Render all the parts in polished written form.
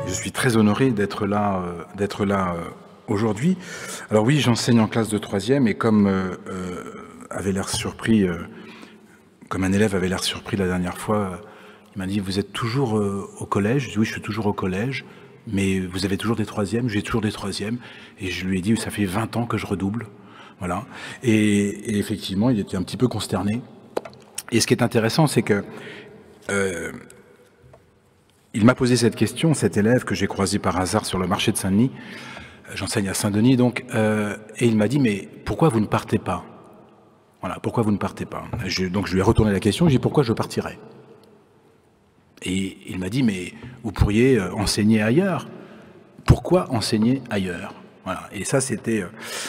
Je suis très honoré d'être là aujourd'hui. Alors oui, j'enseigne en classe de 3e et comme avait l'air surpris, comme un élève avait l'air surpris la dernière fois, il m'a dit « Vous êtes toujours au collège ?» Je dis « Oui, je suis toujours au collège, mais vous avez toujours des 3e ?» J'ai toujours des 3e. Et je lui ai dit « Ça fait 20 ans que je redouble. » Voilà. Et effectivement, il était un petit peu consterné. Et ce qui est intéressant, c'est que il m'a posé cette question, cet élève que j'ai croisé par hasard sur le marché de Saint-Denis. J'enseigne à Saint-Denis, donc, et il m'a dit « Mais pourquoi vous ne partez pas ?» Voilà, pourquoi vous ne partez pas? Donc je lui ai retourné la question, j'ai dit « Pourquoi je partirais ?» Et il m'a dit « Mais vous pourriez enseigner ailleurs. Pourquoi enseigner ailleurs ?» Voilà, et ça c'était...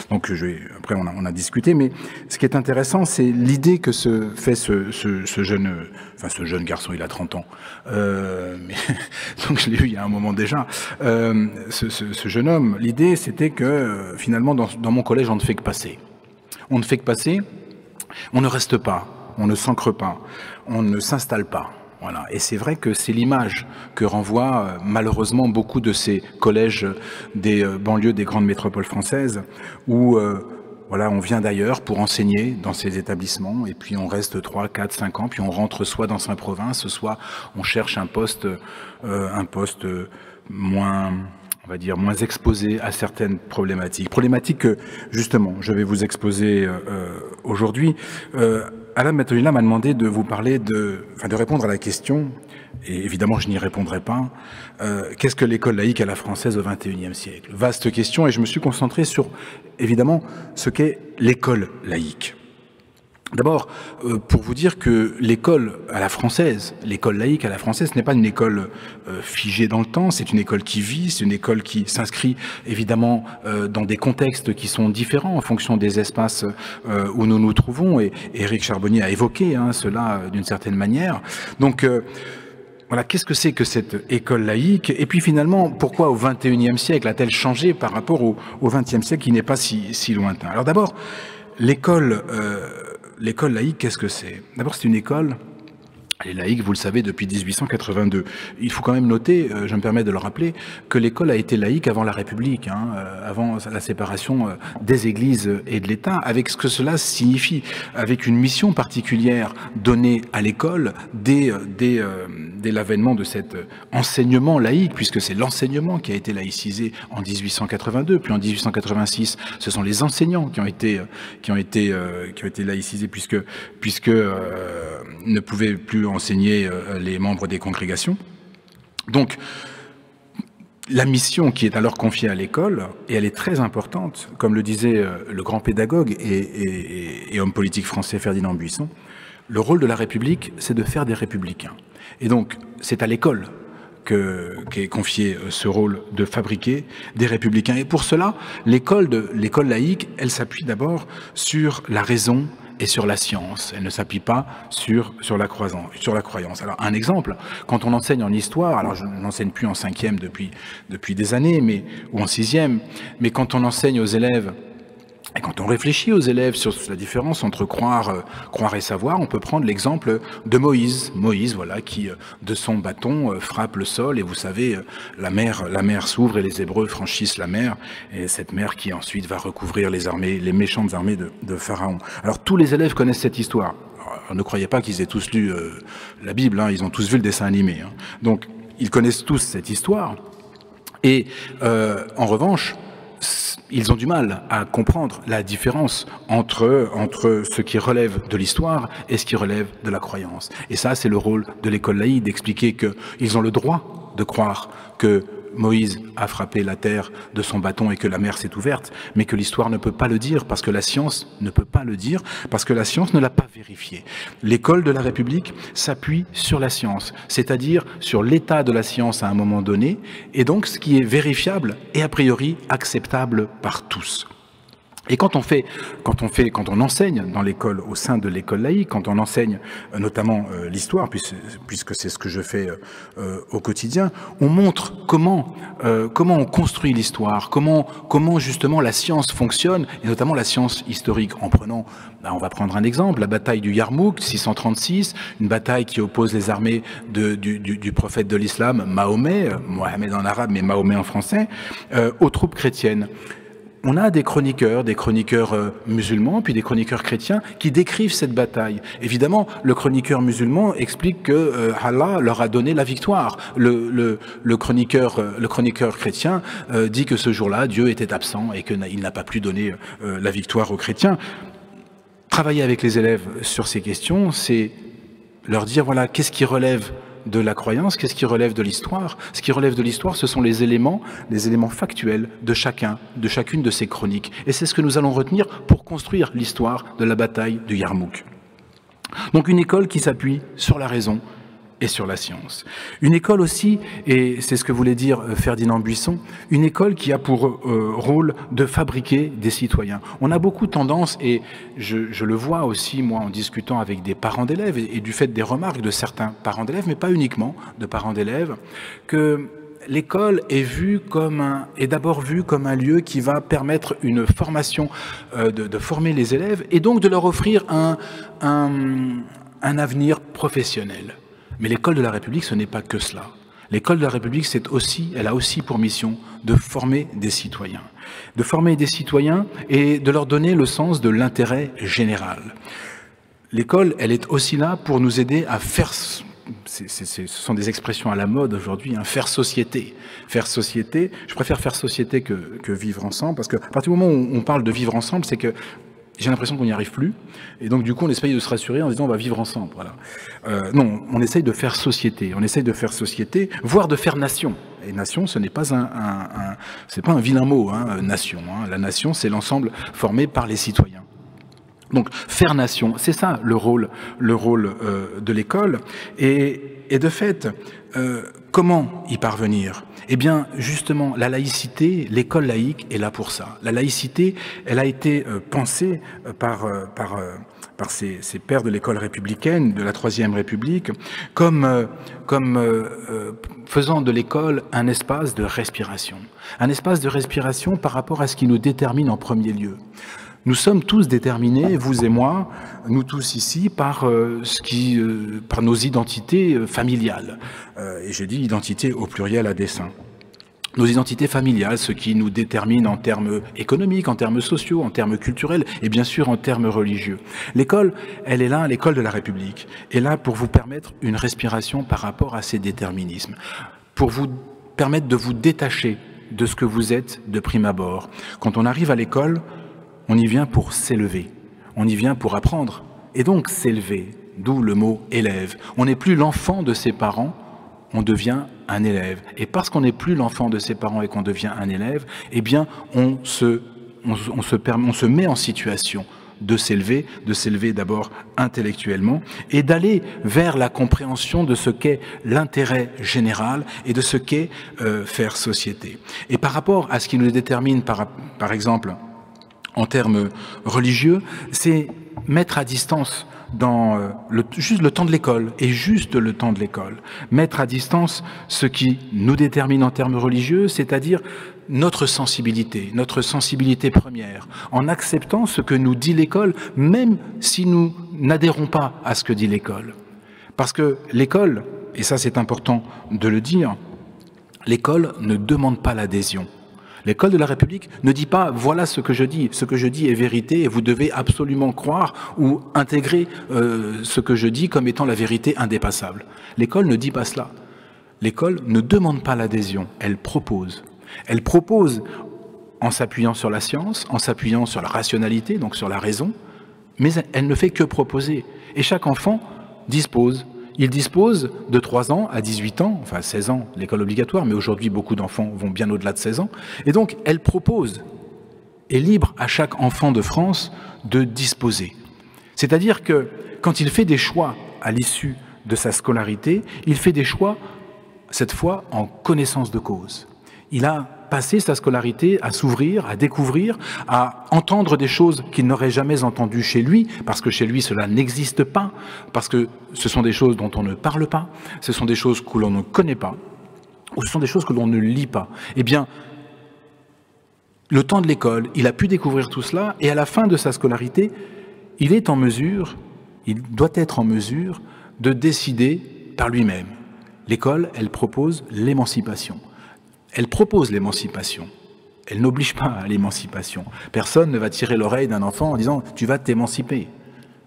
Donc après on a discuté, mais ce qui est intéressant, c'est l'idée que se fait ce jeune garçon, il a 30 ans, mais, donc je l'ai eu il y a un moment déjà, ce jeune homme, l'idée c'était que finalement dans mon collège on ne fait que passer. On ne fait que passer, on ne reste pas, on ne s'ancre pas, on ne s'installe pas. Voilà. Et c'est vrai que c'est l'image que renvoient malheureusement beaucoup de ces collèges des banlieues des grandes métropoles françaises où voilà, on vient d'ailleurs pour enseigner dans ces établissements et puis on reste 3, 4, 5 ans, puis on rentre soit dans sa province, soit on cherche un poste moins, on va dire, moins exposé à certaines problématiques. Problématiques que, justement, je vais vous exposer aujourd'hui. Alain Matoula m'a demandé de vous parler de répondre à la question, et évidemment je n'y répondrai pas, qu'est-ce que l'école laïque à la française au XXIe siècle? Vaste question, et je me suis concentré sur, évidemment, ce qu'est l'école laïque. D'abord, pour vous dire que l'école à la française, l'école laïque à la française, ce n'est pas une école figée dans le temps, c'est une école qui vit, c'est une école qui s'inscrit évidemment dans des contextes qui sont différents en fonction des espaces où nous nous trouvons, et Éric Charbonnier a évoqué cela d'une certaine manière. Donc, voilà, qu'est-ce que c'est que cette école laïque? Et puis finalement, pourquoi au XXIe siècle a-t-elle changé par rapport au XXe siècle qui n'est pas si lointain? Alors d'abord, l'école laïque, qu'est-ce que c'est? D'abord, c'est une école, elle est laïque, vous le savez, depuis 1882. Il faut quand même noter, je me permets de le rappeler, que l'école a été laïque avant la République, avant la séparation des églises et de l'État, avec ce que cela signifie, avec une mission particulière donnée à l'école dès l'avènement de cet enseignement laïque, puisque c'est l'enseignement qui a été laïcisé en 1882, puis en 1886, ce sont les enseignants qui ont été laïcisés, puisque ne pouvaient plus enseigner les membres des congrégations. Donc, la mission qui est alors confiée à l'école, et elle est très importante, comme le disait le grand pédagogue et homme politique français Ferdinand Buisson, le rôle de la République, c'est de faire des républicains. Et donc, c'est à l'école qu'est confié ce rôle de fabriquer des républicains. Et pour cela, l'école laïque, elle s'appuie d'abord sur la raison et sur la science. Elle ne s'appuie pas sur la croyance. Alors, un exemple, quand on enseigne en histoire, alors je n'enseigne plus en 5e depuis des années, ou en 6e, mais quand on enseigne aux élèves, et quand on réfléchit aux élèves sur la différence entre croire et savoir, on peut prendre l'exemple de Moïse. Moïse, voilà, qui de son bâton frappe le sol, et vous savez, la mer s'ouvre et les Hébreux franchissent la mer, et cette mer qui ensuite va recouvrir les méchantes armées de Pharaon. Alors tous les élèves connaissent cette histoire. Alors, ne croyez pas qu'ils aient tous lu la Bible, ils ont tous vu le dessin animé. Donc ils connaissent tous cette histoire, et en revanche, ils ont du mal à comprendre la différence entre ce qui relève de l'histoire et ce qui relève de la croyance. Et ça, c'est le rôle de l'école laïque, d'expliquer qu'ils ont le droit de croire que Moïse a frappé la terre de son bâton et que la mer s'est ouverte, mais que l'histoire ne peut pas le dire, parce que la science ne peut pas le dire, parce que la science ne l'a pas vérifié. L'école de la République s'appuie sur la science, c'est-à-dire sur l'état de la science à un moment donné, et donc ce qui est vérifiable et a priori acceptable par tous. Et quand on enseigne dans l'école, au sein de l'école laïque, quand on enseigne notamment l'histoire, puisque c'est ce que je fais au quotidien, on montre comment on construit l'histoire, comment justement la science fonctionne, et notamment la science historique. On va prendre un exemple, la bataille du Yarmouk, 636, une bataille qui oppose les armées du prophète de l'islam, Mahomet, Mohamed en arabe, mais Mahomet en français, aux troupes chrétiennes. On a des chroniqueurs musulmans, puis des chroniqueurs chrétiens qui décrivent cette bataille. Évidemment, le chroniqueur musulman explique que Allah leur a donné la victoire. Le chroniqueur chrétien dit que ce jour-là, Dieu était absent et qu'il n'a pas pu donner la victoire aux chrétiens. Travailler avec les élèves sur ces questions, c'est leur dire, voilà, qu'est-ce qui relève de la croyance, qu'est-ce qui relève de l'histoire? Ce qui relève de l'histoire, ce sont les éléments factuels de chacune de ces chroniques. Et c'est ce que nous allons retenir pour construire l'histoire de la bataille du Yarmouk. Donc une école qui s'appuie sur la raison et sur la science. Une école aussi, et c'est ce que voulait dire Ferdinand Buisson, une école qui a pour rôle de fabriquer des citoyens. On a beaucoup tendance, et je le vois aussi moi en discutant avec des parents d'élèves et du fait des remarques de certains parents d'élèves, mais pas uniquement de parents d'élèves, que l'école est d'abord vue comme un lieu qui va permettre une formation, de former les élèves et donc de leur offrir un avenir professionnel. Mais l'école de la République, ce n'est pas que cela. L'école de la République, elle a aussi pour mission de former des citoyens. De former des citoyens et de leur donner le sens de l'intérêt général. L'école, elle est aussi là pour nous aider à faire, ce sont des expressions à la mode aujourd'hui, faire société. Faire société, je préfère faire société que vivre ensemble, parce qu'à partir du moment où on parle de vivre ensemble, c'est que j'ai l'impression qu'on n'y arrive plus, et donc du coup on essaye de se rassurer en disant on va vivre ensemble. Voilà. Non, on essaye de faire société, voire de faire nation. Et nation, ce n'est pas c'est pas un vilain mot, nation. La nation, c'est l'ensemble formé par les citoyens. Donc faire nation, c'est ça le rôle de l'école. Et de fait, comment y parvenir? Eh bien, justement, la laïcité, l'école laïque est là pour ça. La laïcité, elle a été pensée par ces pères de l'école républicaine, de la Troisième République, comme faisant de l'école un espace de respiration. Un espace de respiration par rapport à ce qui nous détermine en premier lieu. Nous sommes tous déterminés, vous et moi, nous tous ici, par nos identités familiales. Et je dis identité au pluriel à dessein. Nos identités familiales, ce qui nous détermine en termes économiques, en termes sociaux, en termes culturels et bien sûr en termes religieux. L'école, elle est là, l'école de la République, est là pour vous permettre une respiration par rapport à ces déterminismes, pour vous permettre de vous détacher de ce que vous êtes de prime abord. Quand on arrive à l'école, on y vient pour s'élever, on y vient pour apprendre, et donc s'élever, d'où le mot élève. On n'est plus l'enfant de ses parents, on devient un élève. Et parce qu'on n'est plus l'enfant de ses parents et qu'on devient un élève, eh bien on se met en situation de s'élever d'abord intellectuellement, et d'aller vers la compréhension de ce qu'est l'intérêt général et de ce qu'est faire société. Et par rapport à ce qui nous détermine, par exemple, en termes religieux, c'est mettre à distance juste le temps de l'école, et juste le temps de l'école. Mettre à distance ce qui nous détermine en termes religieux, c'est-à-dire notre sensibilité première, en acceptant ce que nous dit l'école, même si nous n'adhérons pas à ce que dit l'école. Parce que l'école, et ça c'est important de le dire, l'école ne demande pas l'adhésion. L'école de la République ne dit pas « voilà ce que je dis est vérité et vous devez absolument croire ou intégrer ce que je dis comme étant la vérité indépassable ». L'école ne dit pas cela. L'école ne demande pas l'adhésion, elle propose. Elle propose en s'appuyant sur la science, en s'appuyant sur la rationalité, donc sur la raison, mais elle ne fait que proposer. Et chaque enfant dispose. Il dispose de 3 ans à 18 ans, enfin 16 ans, l'école obligatoire, mais aujourd'hui beaucoup d'enfants vont bien au-delà de 16 ans. Et donc elle propose, est libre à chaque enfant de France de disposer. C'est-à-dire que quand il fait des choix à l'issue de sa scolarité, il fait des choix, cette fois, en connaissance de cause. Il a passé sa scolarité à s'ouvrir, à découvrir, à entendre des choses qu'il n'aurait jamais entendues chez lui, parce que chez lui cela n'existe pas, parce que ce sont des choses dont on ne parle pas, ce sont des choses que l'on ne connaît pas, ou ce sont des choses que l'on ne lit pas. Eh bien, le temps de l'école, il a pu découvrir tout cela, et à la fin de sa scolarité, il est en mesure, il doit être en mesure de décider par lui-même. L'école, elle propose l'émancipation. Elle propose l'émancipation. Elle n'oblige pas à l'émancipation. Personne ne va tirer l'oreille d'un enfant en disant « tu vas t'émanciper »,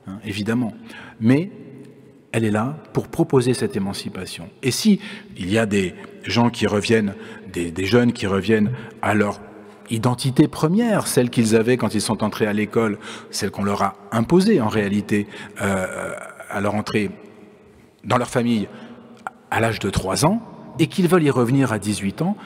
hein, évidemment. Mais elle est là pour proposer cette émancipation. Et si il y a des gens qui reviennent, des jeunes qui reviennent à leur identité première, celle qu'ils avaient quand ils sont entrés à l'école, celle qu'on leur a imposée en réalité à leur entrée dans leur famille à l'âge de 3 ans, et qu'ils veulent y revenir à 18 ans,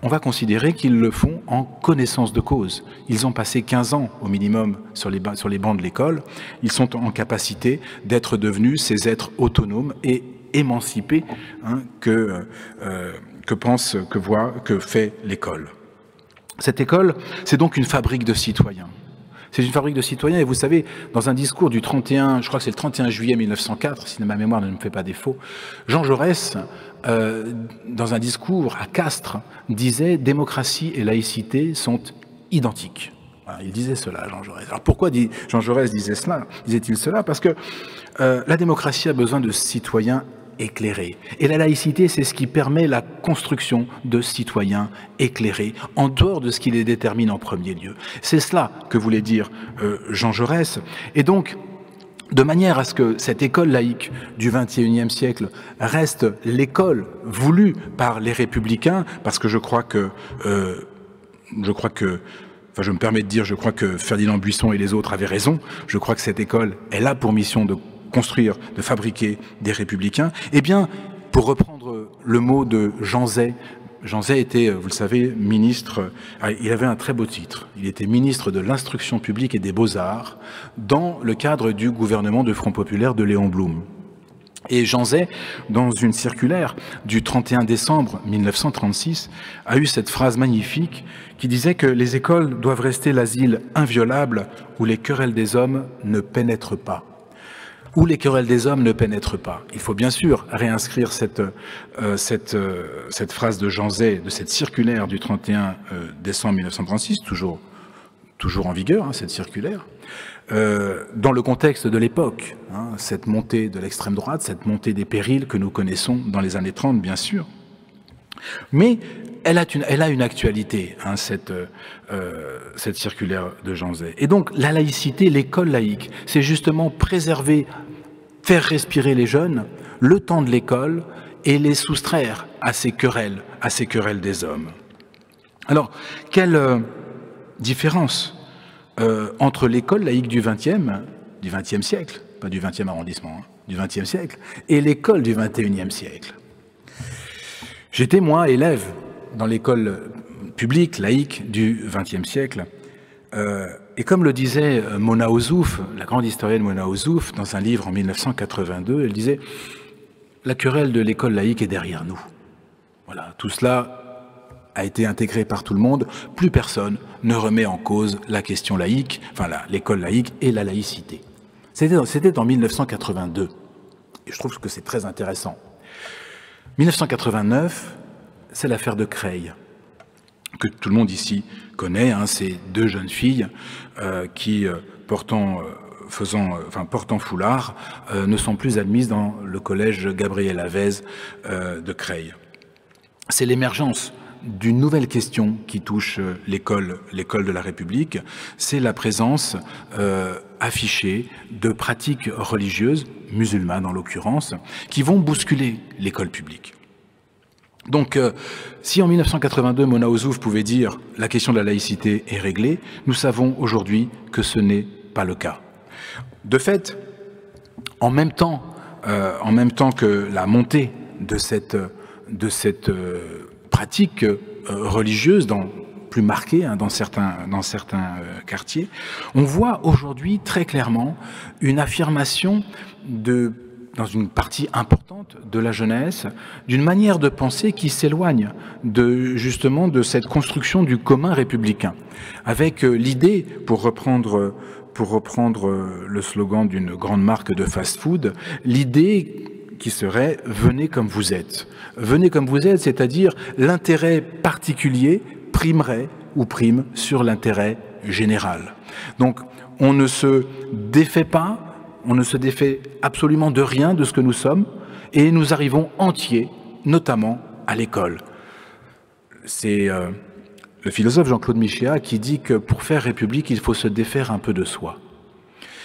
on va considérer qu'ils le font en connaissance de cause. Ils ont passé 15 ans au minimum sur les bancs de l'école. Ils sont en capacité d'être devenus ces êtres autonomes et émancipés, hein, que fait l'école. Cette école, c'est donc une fabrique de citoyens. C'est une fabrique de citoyens, et vous savez, dans un discours du 31, je crois que c'est le 31 juillet 1904, si ma mémoire ne me fait pas défaut, Jean Jaurès, dans un discours à Castres, disait « démocratie et laïcité sont identiques ». Voilà, il disait cela, Jean Jaurès. Alors pourquoi Jean Jaurès disait-il cela? Parce que la démocratie a besoin de citoyens éclairés. Et la laïcité, c'est ce qui permet la construction de citoyens éclairés, en dehors de ce qui les détermine en premier lieu. C'est cela que voulait dire Jean Jaurès. Et donc, de manière à ce que cette école laïque du XXIe siècle reste l'école voulue par les républicains, parce que je me permets de dire, je crois que Ferdinand Buisson et les autres avaient raison, je crois que cette école, elle a pour mission de construire, de fabriquer des républicains. Eh bien, pour reprendre le mot de Jean Zay était, vous le savez, ministre, il avait un très beau titre, il était ministre de l'Instruction publique et des Beaux-Arts dans le cadre du gouvernement de Front Populaire de Léon Blum. Et Jean Zay, dans une circulaire du 31 décembre 1936, a eu cette phrase magnifique qui disait que les écoles doivent rester l'asile inviolable où les querelles des hommes ne pénètrent pas. Où les querelles des hommes ne pénètrent pas. Il faut bien sûr réinscrire cette phrase de Jean Zay, de cette circulaire du 31 décembre 1936, toujours en vigueur, hein, cette circulaire, dans le contexte de l'époque, hein, cette montée de l'extrême droite, cette montée des périls que nous connaissons dans les années 30, bien sûr. Mais elle a une actualité, hein, cette circulaire de Jean Zay. Et donc, la laïcité, l'école laïque, c'est justement préserver, faire respirer les jeunes le temps de l'école et les soustraire à ces querelles des hommes. Alors, quelle différence entre l'école laïque du XXe siècle, pas du 20e arrondissement, hein, du XXe siècle, et l'école du XXIe siècle. J'étais, moi, élève dans l'école publique, laïque du XXe siècle. Et comme le disait Mona Ozouf, la grande historienne Mona Ozouf, dans un livre en 1982, elle disait « La querelle de l'école laïque est derrière nous ». Voilà, tout cela a été intégré par tout le monde. Plus personne ne remet en cause la question laïque, enfin l'école laïque et la laïcité. C'était en 1982. Et je trouve que c'est très intéressant. 1989, c'est l'affaire de Creil, que tout le monde ici connaît, hein, ces 2 jeunes filles qui, portant foulard, ne sont plus admises dans le collège Gabriel Havez de Creil. C'est l'émergence d'une nouvelle question qui touche l'école de la République, c'est la présence affichée de pratiques religieuses, musulmanes en l'occurrence, qui vont bousculer l'école publique. Donc, si en 1982, Mona Ozouf pouvait dire « la question de la laïcité est réglée », nous savons aujourd'hui que ce n'est pas le cas. De fait, en même temps que la montée de cette pratique religieuse plus marquée, hein, dans certains quartiers, on voit aujourd'hui très clairement une affirmation dans une partie importante de la jeunesse, d'une manière de penser qui s'éloigne justement de cette construction du commun républicain, avec l'idée, pour reprendre le slogan d'une grande marque de fast-food, l'idée qui serait « venez comme vous êtes ». Venez comme vous êtes, c'est-à-dire l'intérêt particulier primerait ou prime sur l'intérêt général. Donc, on ne se défait pas, on ne se défait absolument de rien de ce que nous sommes, et nous arrivons entiers, notamment à l'école. C'est le philosophe Jean-Claude Michéa qui dit que pour faire République, il faut se défaire un peu de soi.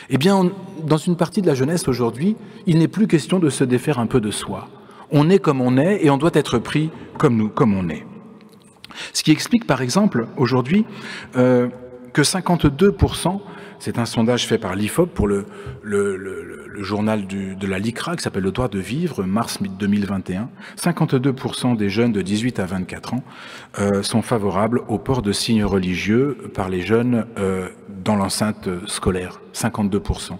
Eh bien, dans une partie de la jeunesse aujourd'hui, il n'est plus question de se défaire un peu de soi. On est comme on est et on doit être pris comme on est. Ce qui explique par exemple aujourd'hui que 52%, c'est un sondage fait par l'IFOP pour le journal de la LICRA qui s'appelle Le Droit de vivre, mars 2021, 52% des jeunes de 18 à 24 ans sont favorables au port de signes religieux par les jeunes dans l'enceinte scolaire, 52%.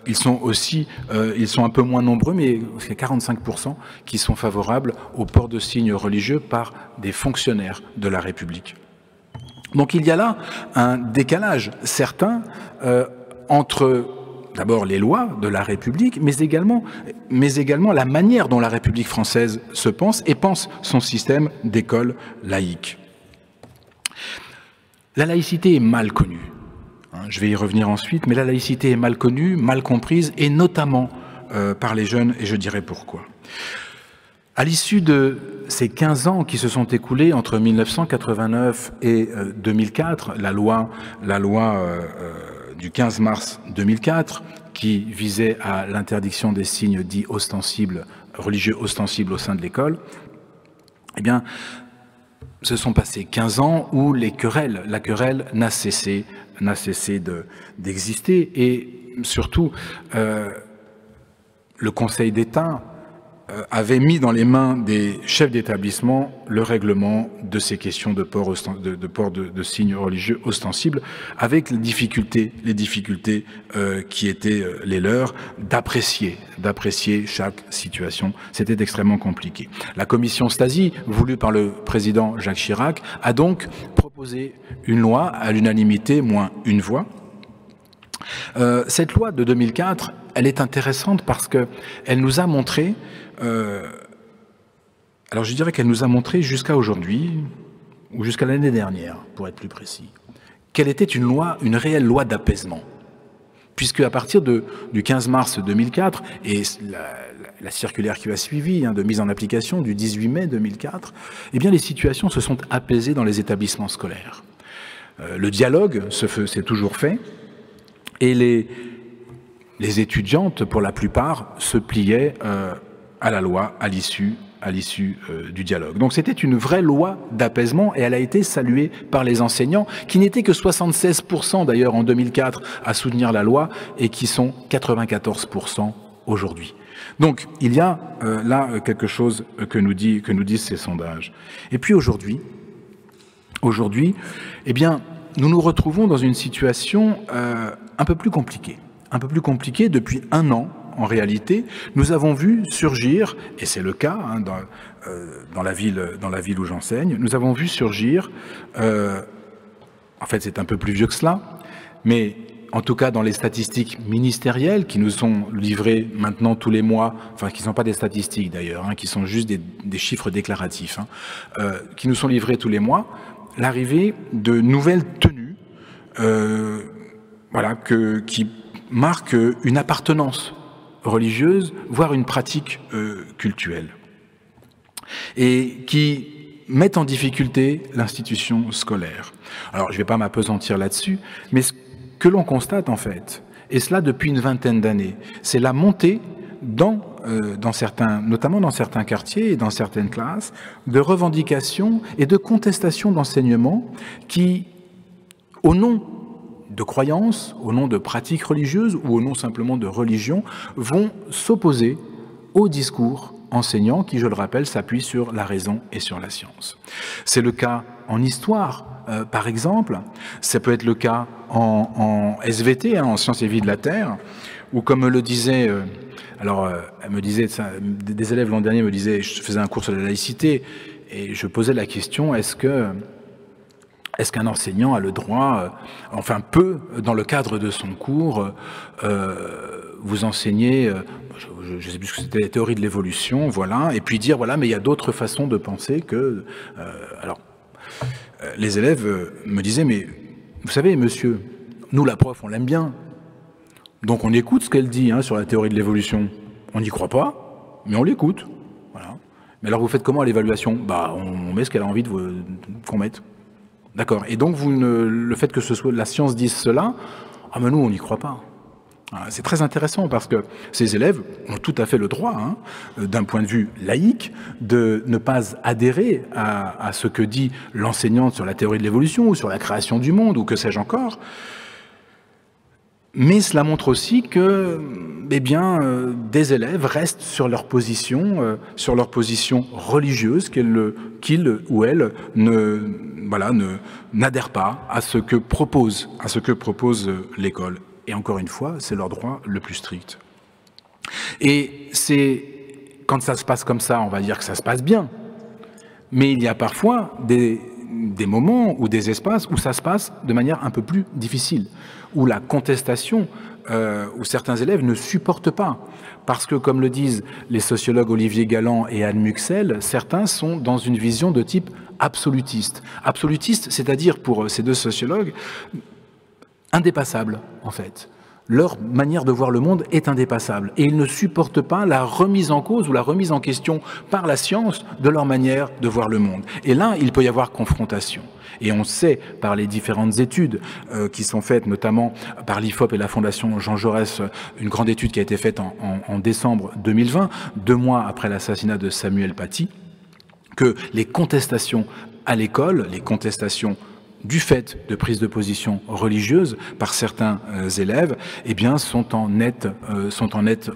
Ils sont un peu moins nombreux, mais c'est 45% qui sont favorables au port de signes religieux par des fonctionnaires de la République. Donc il y a là un décalage certain entre d'abord les lois de la République, mais également la manière dont la République française se pense et pense son système d'école laïque. La laïcité est mal connue. Je vais y revenir ensuite, mais la laïcité est mal connue, mal comprise, et notamment par les jeunes, et je dirai pourquoi. À l'issue de ces 15 ans qui se sont écoulés entre 1989 et 2004, la loi du 15 mars 2004, qui visait à l'interdiction des signes dits ostensibles, religieux ostensibles au sein de l'école, eh bien, se sont passés 15 ans où la querelle n'a cessé d'exister, et surtout le Conseil d'État avait mis dans les mains des chefs d'établissement le règlement de ces questions de port de signes religieux ostensibles, avec les difficultés qui étaient les leurs d'apprécier chaque situation. C'était extrêmement compliqué. La commission Stasi, voulue par le président Jacques Chirac, a donc proposé une loi à l'unanimité, moins une voix. Cette loi de 2004, elle est intéressante parce qu'elle nous a montré, alors je dirais qu'elle nous a montré jusqu'à aujourd'hui, ou jusqu'à l'année dernière, pour être plus précis, qu'elle était une réelle loi d'apaisement. Puisque à partir du 15 mars 2004, et la circulaire qui a suivi, de mise en application du 18 mai 2004, eh bien les situations se sont apaisées dans les établissements scolaires. Le dialogue s'est toujours fait, et les étudiantes, pour la plupart, se pliaient à la loi à l'issue du dialogue. Donc c'était une vraie loi d'apaisement, et elle a été saluée par les enseignants, qui n'étaient que 76% d'ailleurs en 2004 à soutenir la loi, et qui sont 94% aujourd'hui. Donc il y a là quelque chose que nous disent ces sondages. Et puis aujourd'hui, eh bien, nous nous retrouvons dans une situation un peu plus compliquée. Un peu plus compliquée depuis un an, en réalité. Nous avons vu surgir, et c'est le cas dans la ville où j'enseigne, nous avons vu surgir, en fait c'est un peu plus vieux que cela, mais en tout cas dans les statistiques ministérielles qui nous sont livrées maintenant tous les mois, enfin qui ne sont pas des statistiques d'ailleurs, qui sont juste des chiffres déclaratifs, qui nous sont livrés tous les mois, l'arrivée de nouvelles tenues qui marquent une appartenance religieuse, voire une pratique cultuelle, et qui mettent en difficulté l'institution scolaire. Alors, je ne vais pas m'appesantir là-dessus, mais ce que l'on constate en fait, et cela depuis une vingtaine d'années, c'est la montée notamment dans certains quartiers et dans certaines classes, de revendications et de contestations d'enseignement qui, au nom de croyances, au nom de pratiques religieuses ou au nom simplement de religion, vont s'opposer au discours enseignant qui, je le rappelle, s'appuie sur la raison et sur la science. C'est le cas en histoire, par exemple, ça peut être le cas en SVT, en sciences et vie de la Terre, Ou comme le disait, elle me disait, des élèves l'an dernier me disaient, je faisais un cours sur la laïcité, et je posais la question, est-ce qu'un enseignant a le droit, enfin peut, dans le cadre de son cours, vous enseigner, je ne sais plus ce que c'était, la théorie de l'évolution, voilà, et puis dire, voilà, mais il y a d'autres façons de penser que... les élèves me disaient, mais vous savez, monsieur, nous, la prof, on l'aime bien, donc on écoute ce qu'elle dit sur la théorie de l'évolution. On n'y croit pas, mais on l'écoute. Voilà. Mais alors vous faites comment à l'évaluation? Bah, on met ce qu'elle a envie qu'on mette. D'accord. Et donc le fait que la science dise cela, ah mais nous on n'y croit pas. C'est très intéressant parce que ces élèves ont tout à fait le droit, d'un point de vue laïque, de ne pas adhérer à ce que dit l'enseignante sur la théorie de l'évolution ou sur la création du monde ou que sais-je encore. Mais cela montre aussi que, des élèves restent sur leur position religieuse, qu'ils ou elles n'adhèrent pas à ce que propose l'école. Et encore une fois, c'est leur droit le plus strict. Et quand ça se passe comme ça, on va dire que ça se passe bien. Mais il y a parfois des moments ou des espaces où ça se passe de manière un peu plus difficile, où la contestation, où certains élèves ne supportent pas. Parce que, comme le disent les sociologues Olivier Galland et Anne Muxel, certains sont dans une vision de type absolutiste. Absolutiste, c'est-à-dire, pour ces deux sociologues, indépassable, en fait. Leur manière de voir le monde est indépassable. Et ils ne supportent pas la remise en cause ou la remise en question par la science de leur manière de voir le monde. Et là, il peut y avoir confrontation. Et on sait par les différentes études qui sont faites, notamment par l'IFOP et la Fondation Jean Jaurès, une grande étude qui a été faite en décembre 2020, 2 mois après l'assassinat de Samuel Paty, que les contestations à l'école, les contestations du fait de prise de position religieuse par certains élèves, sont en nette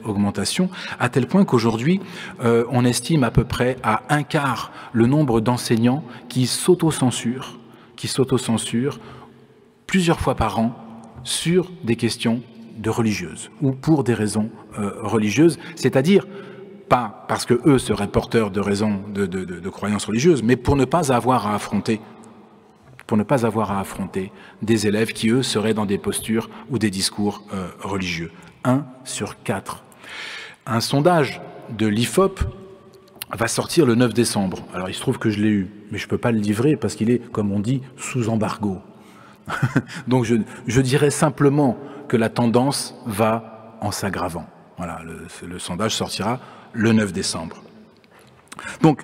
augmentation, à tel point qu'aujourd'hui, on estime à peu près à 1/4 le nombre d'enseignants qui s'autocensurent plusieurs fois par an sur des questions de religieuses ou pour des raisons religieuses, c'est-à-dire pas parce que eux seraient porteurs de raisons de croyances religieuses, mais pour ne pas avoir à affronter des élèves qui, eux, seraient dans des postures ou des discours religieux. 1 sur 4. Un sondage de l'IFOP va sortir le 9 décembre. Alors, il se trouve que je l'ai eu, mais je ne peux pas le livrer parce qu'il est, comme on dit, sous embargo. Donc, je dirais simplement que la tendance va en s'aggravant. Voilà, le sondage sortira le 9 décembre. Donc,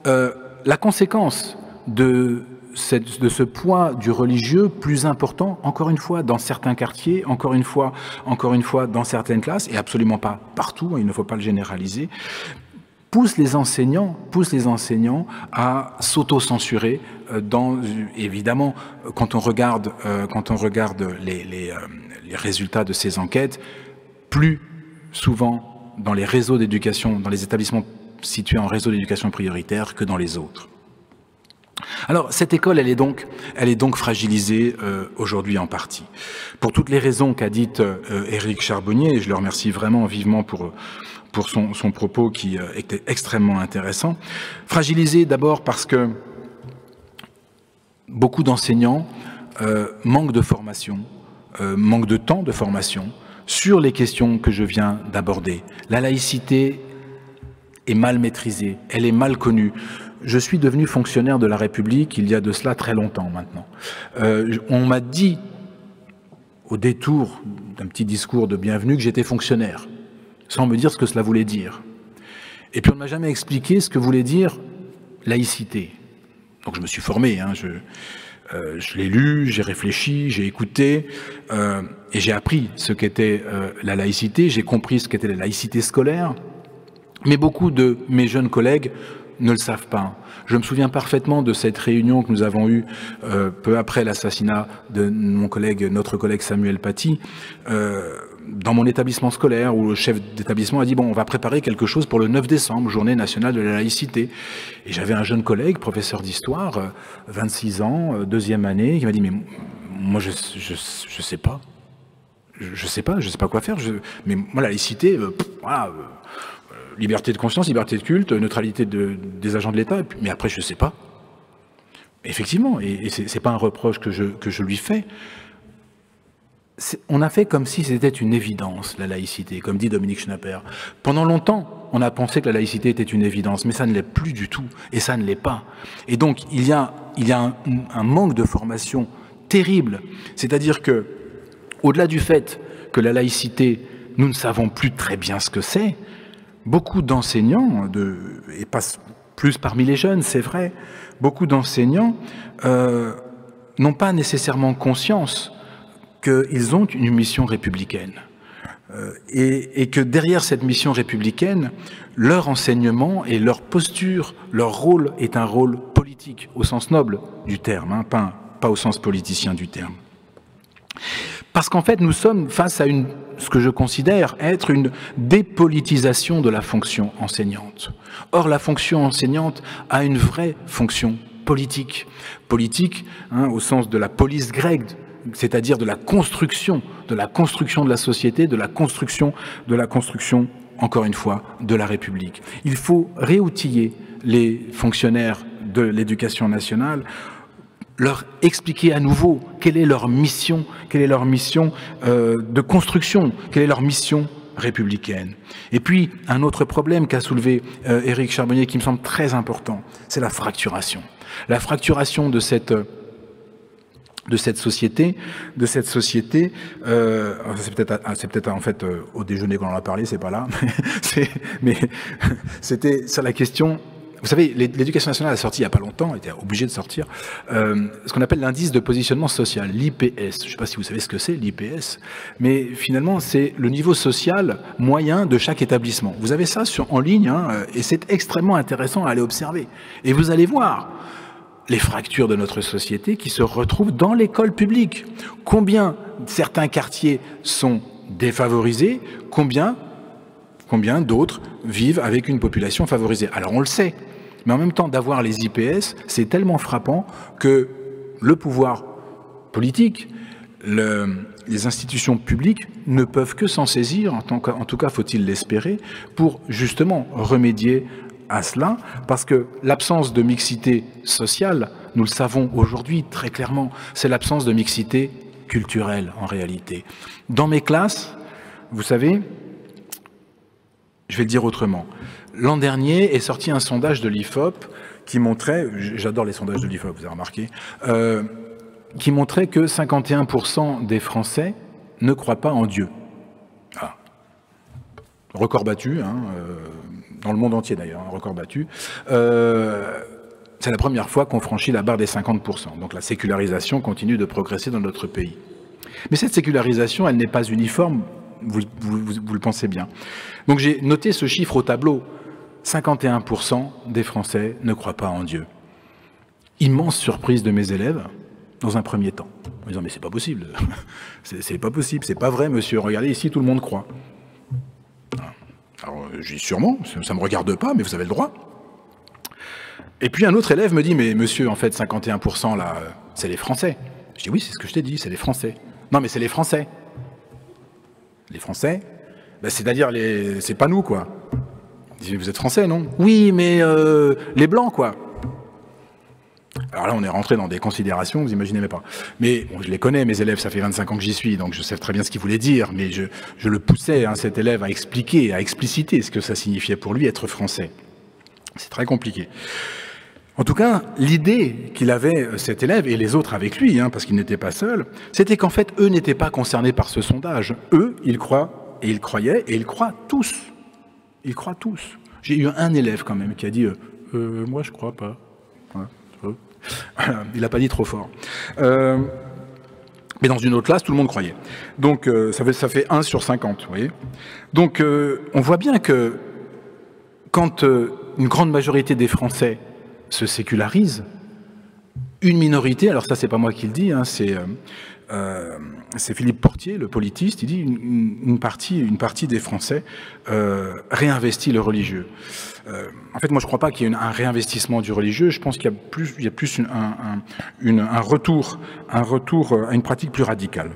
la conséquence de ce poids du religieux plus important, encore une fois, dans certains quartiers, encore une fois, dans certaines classes, et absolument pas partout, il ne faut pas le généraliser, pousse les enseignants à s'auto-censurer. Évidemment, quand on regarde les résultats de ces enquêtes, plus souvent dans les réseaux d'éducation, dans les établissements situés en réseau d'éducation prioritaire que dans les autres. Alors, cette école, elle est donc fragilisée aujourd'hui en partie. Pour toutes les raisons qu'a dites Éric Charbonnier, et je le remercie vraiment vivement pour son propos qui était extrêmement intéressant. Fragilisée d'abord parce que beaucoup d'enseignants manquent de formation, manquent de temps de formation sur les questions que je viens d'aborder. La laïcité est mal maîtrisée, elle est mal connue. Je suis devenu fonctionnaire de la République il y a de cela très longtemps maintenant. On m'a dit, au détour d'un petit discours de bienvenue, que j'étais fonctionnaire, sans me dire ce que cela voulait dire. Et puis on ne m'a jamais expliqué ce que voulait dire laïcité. Donc je me suis formé, je l'ai lu, j'ai réfléchi, j'ai écouté, et j'ai appris ce qu'était la laïcité, j'ai compris ce qu'était la laïcité scolaire, mais beaucoup de mes jeunes collègues ne le savent pas. Je me souviens parfaitement de cette réunion que nous avons eue peu après l'assassinat de notre collègue Samuel Paty, dans mon établissement scolaire, où le chef d'établissement a dit « bon, on va préparer quelque chose pour le 9 décembre, journée nationale de la laïcité ». Et j'avais un jeune collègue, professeur d'histoire, 26 ans, 2e année, qui m'a dit « mais moi, je sais pas. je sais pas quoi faire. Mais moi, la laïcité, voilà, liberté de conscience, liberté de culte, neutralité des agents de l'État, mais après, je sais pas. Effectivement, et c'est pas un reproche que je lui fais. On a fait comme si c'était une évidence, la laïcité, comme dit Dominique Schnapper. Pendant longtemps, on a pensé que la laïcité était une évidence, mais ça ne l'est plus du tout, et ça ne l'est pas. Et donc, il y a un manque de formation terrible. C'est-à-dire que, au-delà du fait que la laïcité, nous ne savons plus très bien ce que c'est, beaucoup d'enseignants, et pas plus parmi les jeunes, c'est vrai, beaucoup d'enseignants n'ont pas nécessairement conscience qu'ils ont une mission républicaine et que derrière cette mission républicaine, leur enseignement et leur posture, leur rôle est un rôle politique au sens noble du terme, hein, pas au sens politicien du terme. Parce qu'en fait, nous sommes face à ce que je considère être une dépolitisation de la fonction enseignante. Or, la fonction enseignante a une vraie fonction politique. Politique, hein, au sens de la polis grecque, c'est-à-dire de la construction de la société, de la construction, encore une fois, de la République. Il faut réoutiller les fonctionnaires de l'éducation nationale, leur expliquer à nouveau quelle est leur mission de construction, quelle est leur mission républicaine. Et puis, un autre problème qu'a soulevé Éric Charbonnier, qui me semble très important, c'est la fracturation. La fracturation de cette société, c'est peut-être en fait au déjeuner qu'on en a parlé, c'est pas là, mais c'était sur la question. Vous savez, l'éducation nationale a sorti il n'y a pas longtemps, était obligée de sortir, ce qu'on appelle l'indice de positionnement social, l'IPS. Je ne sais pas si vous savez ce que c'est, l'IPS, mais finalement, c'est le niveau social moyen de chaque établissement. Vous avez ça en ligne, hein, et c'est extrêmement intéressant à aller observer. Et vous allez voir les fractures de notre société qui se retrouvent dans l'école publique. Combien certains quartiers sont défavorisés, combien d'autres vivent avec une population favorisée. Alors on le sait, mais en même temps d'avoir les IPS, c'est tellement frappant que le pouvoir politique, les institutions publiques ne peuvent que s'en saisir, en tout cas faut-il l'espérer, pour justement remédier à cela, parce que l'absence de mixité sociale, nous le savons aujourd'hui très clairement, c'est l'absence de mixité culturelle en réalité. Dans mes classes, vous savez, je vais le dire autrement. L'an dernier est sorti un sondage de l'IFOP qui montrait, j'adore les sondages de l'IFOP, vous avez remarqué, qui montrait que 51% des Français ne croient pas en Dieu. Ah. Record battu, hein, dans le monde entier d'ailleurs, un record battu. C'est la première fois qu'on franchit la barre des 50%. Donc la sécularisation continue de progresser dans notre pays. Mais cette sécularisation, elle n'est pas uniforme, vous le pensez bien. Donc j'ai noté ce chiffre au tableau. 51% des Français ne croient pas en Dieu. Immense surprise de mes élèves, dans un premier temps, en disant mais c'est pas possible, c'est pas possible, c'est pas vrai monsieur, regardez ici tout le monde croit. Alors je dis sûrement, ça me regarde pas, mais vous avez le droit. Et puis un autre élève me dit mais monsieur en fait 51% là, c'est les Français. Je dis oui c'est ce que je t'ai dit, c'est les Français. Non mais c'est les Français. Les Français, ben, c'est-à-dire c'est pas nous quoi. Vous êtes Français non? Oui mais les Blancs quoi. Alors là, on est rentré dans des considérations, vous imaginez même pas. Mais bon, je les connais, mes élèves, ça fait 25 ans que j'y suis, donc je sais très bien ce qu'ils voulaient dire, mais je le poussais, hein, cet élève, à expliquer, à expliciter ce que ça signifiait pour lui être français. C'est très compliqué. En tout cas, l'idée qu'il avait, cet élève, et les autres avec lui, hein, parce qu'il n'était pas seul, c'était qu'en fait, eux n'étaient pas concernés par ce sondage. Eux, ils croient, et ils croyaient, et ils croient tous. Ils croient tous. J'ai eu un élève quand même qui a dit moi je crois pas. Ouais. Il n'a pas dit trop fort. Mais dans une autre classe, tout le monde croyait. Donc ça fait 1 sur 50, vous voyez. Donc on voit bien que quand une grande majorité des Français se sécularisent, une minorité, alors ça c'est pas moi qui le dis, hein, c'est Philippe Portier, le politiste, il dit une partie des Français réinvestit le religieux. En fait, moi, je ne crois pas qu'il y ait un réinvestissement du religieux. Je pense qu'il y a plus un retour à une pratique plus radicale.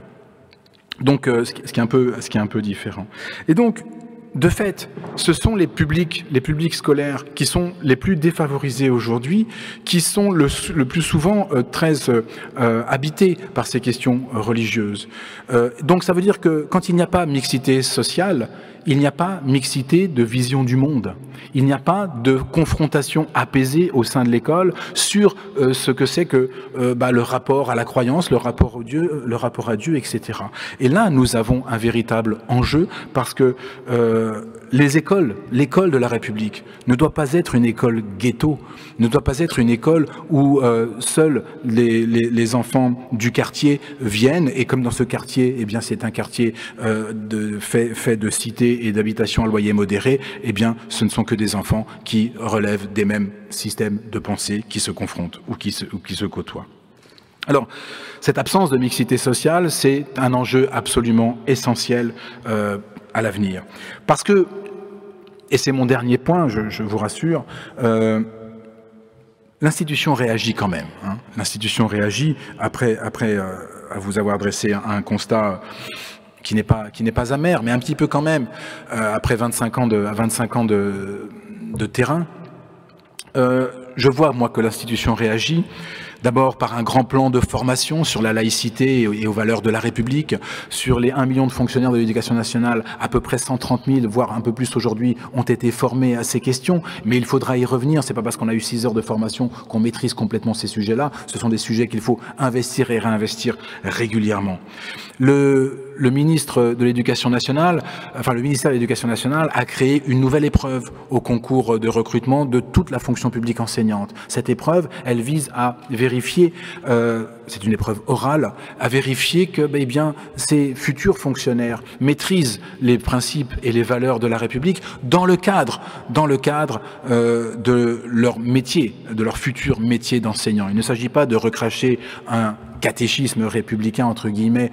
Donc, ce qui est un peu différent. Et donc, de fait, ce sont les publics scolaires qui sont les plus défavorisés aujourd'hui, qui sont le plus souvent très habités par ces questions religieuses. Donc ça veut dire que quand il n'y a pas mixité sociale, il n'y a pas mixité de vision du monde. Il n'y a pas de confrontation apaisée au sein de l'école sur ce que c'est que le rapport à la croyance, le rapport à Dieu, etc. Et là, nous avons un véritable enjeu parce que l'école de la République ne doit pas être une école ghetto, ne doit pas être une école où seuls les enfants du quartier viennent, et comme dans ce quartier, eh bien, c'est un quartier fait de cités et d'habitations à loyer modéré, eh bien, ce ne sont que des enfants qui relèvent des mêmes systèmes de pensée qui se confrontent ou qui se côtoient. Alors, cette absence de mixité sociale, c'est un enjeu absolument essentiel à l'avenir. Parce que, et c'est mon dernier point, je vous rassure, l'institution réagit quand même. Hein. L'institution réagit après à vous avoir dressé un constat qui n'est pas amer, mais un petit peu quand même, après 25 ans de terrain. Je vois, moi, que l'institution réagit. D'abord par un grand plan de formation sur la laïcité et aux valeurs de la République. Sur les 1 million de fonctionnaires de l'éducation nationale, à peu près 130 000, voire un peu plus aujourd'hui, ont été formés à ces questions. Mais il faudra y revenir. C'est pas parce qu'on a eu 6 heures de formation qu'on maîtrise complètement ces sujets-là. Ce sont des sujets qu'il faut investir et réinvestir régulièrement. Le ministre de l'Éducation nationale, enfin le ministère de l'Éducation nationale a créé une nouvelle épreuve au concours de recrutement de toute la fonction publique enseignante. Cette épreuve, elle vise à vérifier, c'est une épreuve orale, à vérifier que eh bien, ces futurs fonctionnaires maîtrisent les principes et les valeurs de la République dans le cadre de leur métier, de leur futur métier d'enseignant. Il ne s'agit pas de recracher un catéchisme républicain, entre guillemets,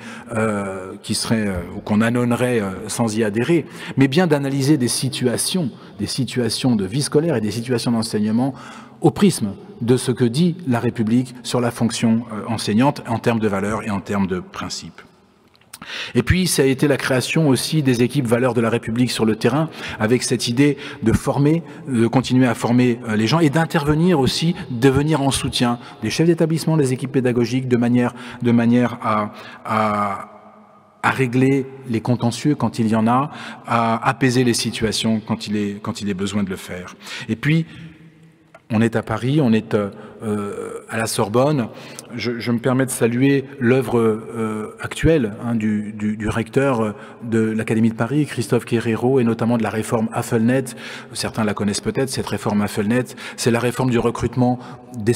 qui serait, ou qu'on annonnerait sans y adhérer, mais bien d'analyser des situations de vie scolaire et des situations d'enseignement au prisme de ce que dit la République sur la fonction enseignante en termes de valeurs et en termes de principes. Et puis, ça a été la création aussi des équipes valeurs de la République sur le terrain, avec cette idée de former, de continuer à former les gens et d'intervenir aussi, de venir en soutien des chefs d'établissement, des équipes pédagogiques, de manière à régler les contentieux quand il y en a, à apaiser les situations quand il est besoin de le faire. Et puis, on est à Paris, on est à la Sorbonne. Je me permets de saluer l'œuvre actuelle du recteur de l'Académie de Paris, Christophe Querrero, et notamment de la réforme Affelnet. Certains la connaissent peut-être, cette réforme Affelnet. C'est la réforme du recrutement des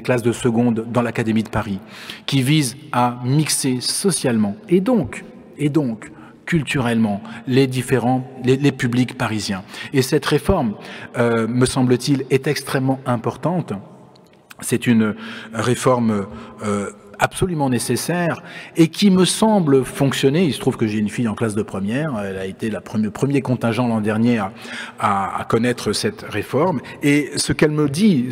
classes de seconde dans l'Académie de Paris, qui vise à mixer socialement et donc culturellement les publics parisiens. Et cette réforme, me semble-t-il, est extrêmement importante. C'est une réforme absolument nécessaire et qui me semble fonctionner. Il se trouve que j'ai une fille en classe de première, elle a été le premier contingent l'an dernier à connaître cette réforme, et ce qu'elle nous dit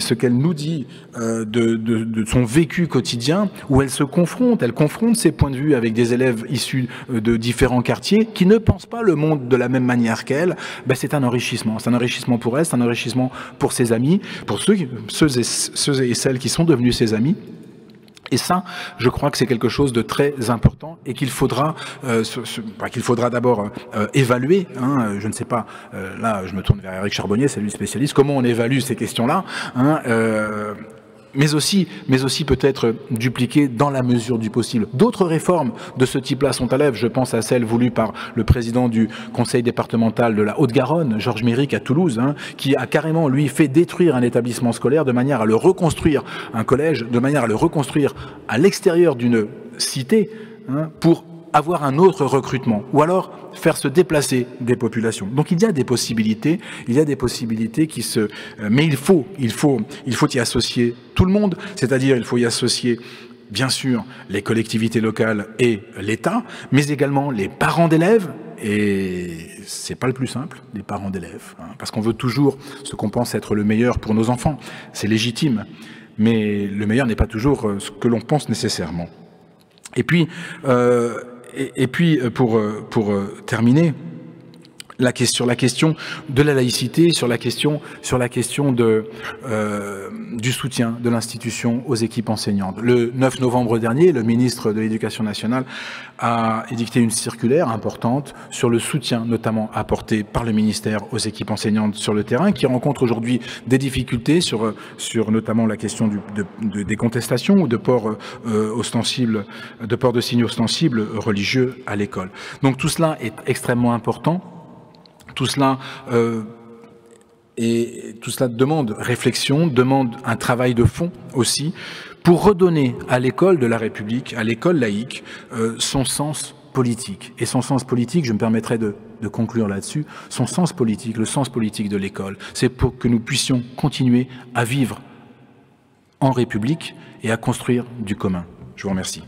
de son vécu quotidien, où elle confronte ses points de vue avec des élèves issus de différents quartiers qui ne pensent pas le monde de la même manière qu'elle, c'est un enrichissement pour elle, c'est un enrichissement pour ses amis, pour ceux et celles qui sont devenus ses amis. Et ça, je crois que c'est quelque chose de très important et qu'il faudra d'abord évaluer. Je ne sais pas, là je me tourne vers Eric Charbonnier, c'est lui le spécialiste, comment on évalue ces questions-là, mais aussi peut-être dupliquer dans la mesure du possible. D'autres réformes de ce type-là sont à l'œuvre. Je pense à celle voulue par le président du conseil départemental de la Haute-Garonne, Georges Méric à Toulouse, qui a carrément, lui, fait détruire un établissement scolaire de manière à le reconstruire, un collège, de manière à le reconstruire à l'extérieur d'une cité, pour avoir un autre recrutement, ou alors faire se déplacer des populations. Donc il y a des possibilités mais il faut y associer tout le monde, c'est-à-dire il faut y associer bien sûr les collectivités locales et l'État, mais également les parents d'élèves, et c'est pas le plus simple, les parents d'élèves, parce qu'on veut toujours ce qu'on pense être le meilleur pour nos enfants, c'est légitime, mais le meilleur n'est pas toujours ce que l'on pense nécessairement. Et puis Et puis, pour terminer, sur la question de la laïcité, sur la question du soutien de l'institution aux équipes enseignantes. Le 9 novembre dernier, le ministre de l'Éducation nationale a édicté une circulaire importante sur le soutien notamment apporté par le ministère aux équipes enseignantes sur le terrain, qui rencontrent aujourd'hui des difficultés sur notamment la question des contestations ou de port de signes ostensibles religieux à l'école. Donc tout cela est extrêmement important. Tout cela demande réflexion, demande un travail de fond aussi, pour redonner à l'école de la République, à l'école laïque, son sens politique. Et son sens politique, je me permettrai de conclure là-dessus, son sens politique, le sens politique de l'école, c'est pour que nous puissions continuer à vivre en République et à construire du commun. Je vous remercie.